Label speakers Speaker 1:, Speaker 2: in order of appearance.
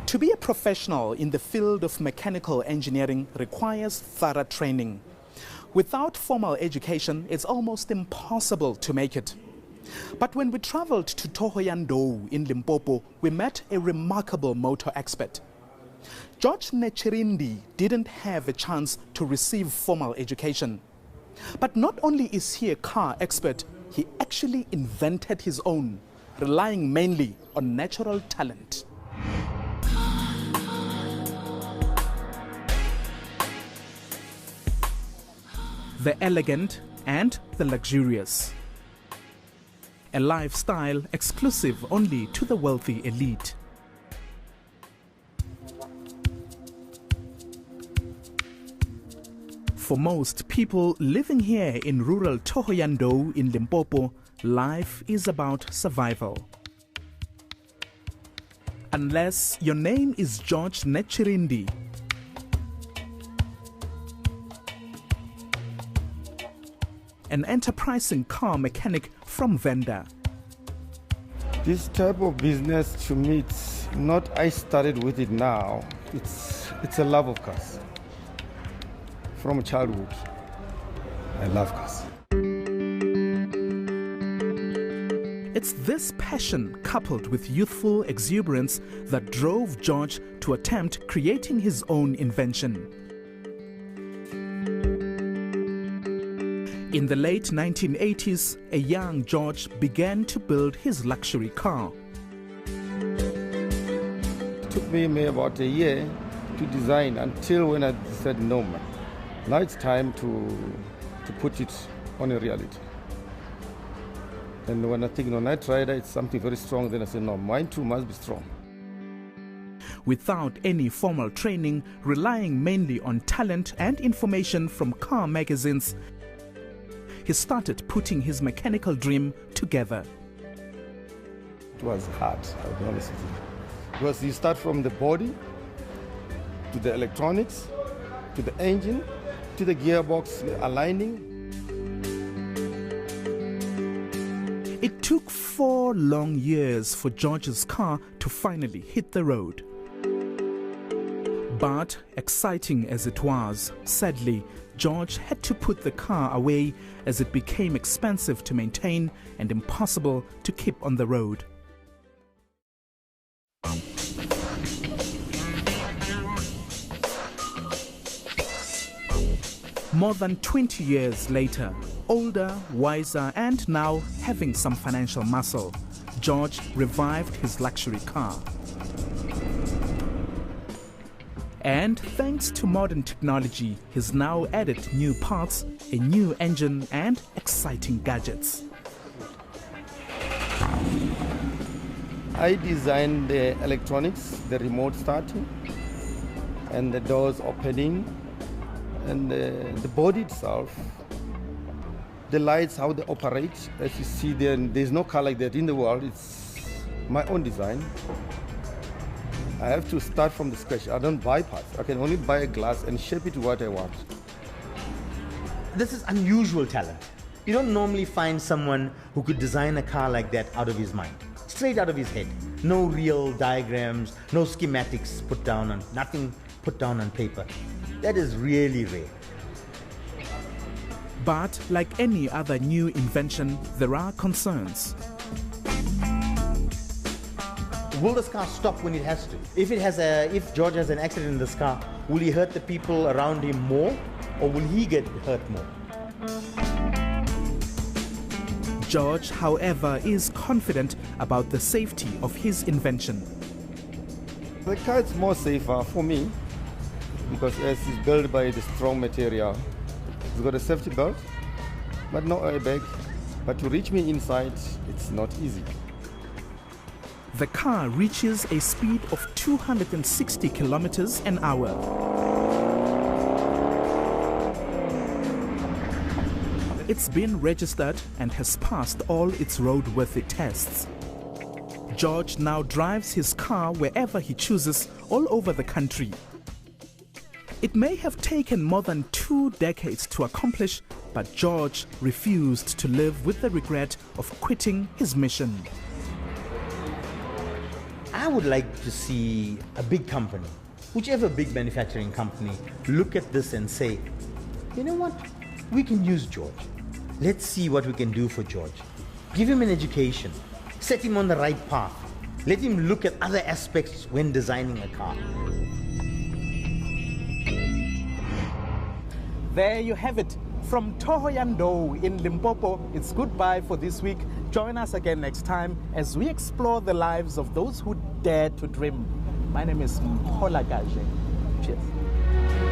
Speaker 1: To be a professional in the field of mechanical engineering requires thorough training. Without formal education, it's almost impossible to make it. But when we traveled to Thohoyandou in Limpopo, we met a remarkable motor expert. George Netshilindi didn't have a chance to receive formal education. But not only is he a car expert, he actually invented his own, relying mainly on natural talent. The elegant and the luxurious. A lifestyle exclusive only to the wealthy elite. For most people living here in rural Thohoyandou in Limpopo, life is about survival. Unless your name is George Netshilindi, an enterprising car mechanic from Venda.
Speaker 2: This type of business, to me, it's not I started with it now. It's a love of cars. From childhood, I love cars.
Speaker 1: It's this passion coupled with youthful exuberance that drove George to attempt creating his own invention. In the late 1980s, a young George began to build his luxury car.
Speaker 2: It took me about a year to design until when I said, no, man. Now it's time to put it on a reality. And when I think, no, Night Rider, it's something very strong, then I said, no, mine too must be strong.
Speaker 1: Without any formal training, relying mainly on talent and information from car magazines, he started putting his mechanical dream together.
Speaker 2: It was hard, I'll be honest with you. Because you start from the body, to the electronics, to the engine, to the gearbox aligning.
Speaker 1: It took 4 long years for George's car to finally hit the road. But exciting as it was, sadly, George had to put the car away as it became expensive to maintain and impossible to keep on the road. More than 20 years later, older, wiser, and now having some financial muscle, George revived his luxury car. And thanks to modern technology, he's now added new parts, a new engine, and exciting gadgets.
Speaker 2: I designed the electronics, the remote starting, and the doors opening, and the body itself, the lights, how they operate. As you see, there's no car like that in the world. It's my own design. I have to start from the scratch. I don't buy parts. I can only buy a glass and shape it to what I want.
Speaker 3: This is unusual talent. You don't normally find someone who could design a car like that out of his mind, straight out of his head. No real diagrams, no schematics put down on, nothing put down on paper. That is really rare.
Speaker 1: But like any other new invention, there are concerns.
Speaker 3: Will this car stop when it has to? If George has an accident in this car, will he hurt the people around him more, or will he get hurt more?
Speaker 1: George, however, is confident about the safety of his invention.
Speaker 2: The car is more safer for me because as it's built by the strong material. It's got a safety belt, but no airbag. But to reach me inside, it's not easy.
Speaker 1: The car reaches a speed of 260 kilometers an hour. It's been registered and has passed all its roadworthy tests. George now drives his car wherever he chooses all over the country. It may have taken more than 2 decades to accomplish, but George refused to live with the regret of quitting his mission.
Speaker 3: I would like to see a big company, whichever big manufacturing company, look at this and say, you know what, we can use George. Let's see what we can do for George. Give him an education, set him on the right path, let him look at other aspects when designing a car.
Speaker 1: There you have it. From Thohoyandou in Limpopo, it's goodbye for this week. Join us again next time as we explore the lives of those who dare to dream. My name is Mpola Gaje. Cheers.